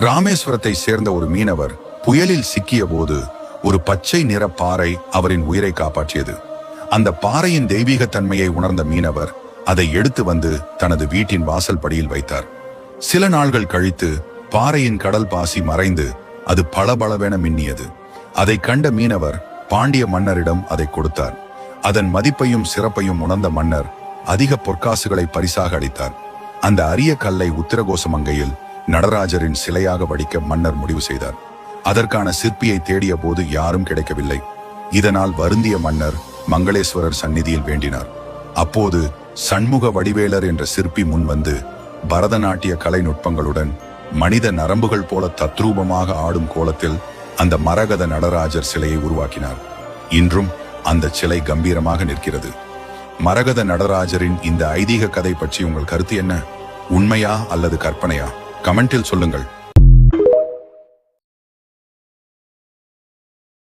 ராமேஸ்வரத்தை சேர்ந்த ஒரு மீனவர் புயலில் சிக்கிய போது ஒரு பச்சை நிற பாறை அவரின் உயிரை காப்பாற்றியது. அந்த பாறையின் தெய்வீக தன்மையை உணர்ந்த மீனவர் அதை எடுத்து வந்து தனது வீட்டின் வாசல் படியில் வைத்தார். சில நாள்கள் கழித்து பாறையின் கடல் பாசி மறைந்து அது பளபளவென மின்னியது. அதை கண்ட மீனவர் பாண்டிய மன்னரிடம் அதை கொடுத்தார். அதன் மதிப்பையும் சிறப்பையும் உணர்ந்த மன்னர் அதிக பொற்காசுகளை பரிசாக அளித்தார். அந்த அரிய கல்லை உத்திரகோசமங்கையில் நடராஜரின் சிலையாக வடிக்க மன்னர் முடிவு செய்தார். அதற்கான சிற்பியை தேடிய போது யாரும் கிடைக்கவில்லை. இதனால் வருந்திய மன்னர் மங்களேஸ்வரர் சந்நிதியில் வேண்டினார். அப்போது சண்முக வடிவேலர் என்ற சிற்பி முன்வந்து பரதநாட்டிய கலை நுட்பங்களுடன் மனித நரம்புகள் போல தத்ரூபமாக ஆடும் கோலத்தில் அந்த மரகத நடராஜர் சிலையை உருவாக்கினார். இன்றும் அந்த சிலை கம்பீரமாக நிற்கிறது. மரகத நடராஜரின் இந்த ஐதீக கதை பற்றி உங்கள் கருத்து என்ன? உண்மையா அல்லது கற்பனையா? கமெண்டில் சொல்லுங்கள்.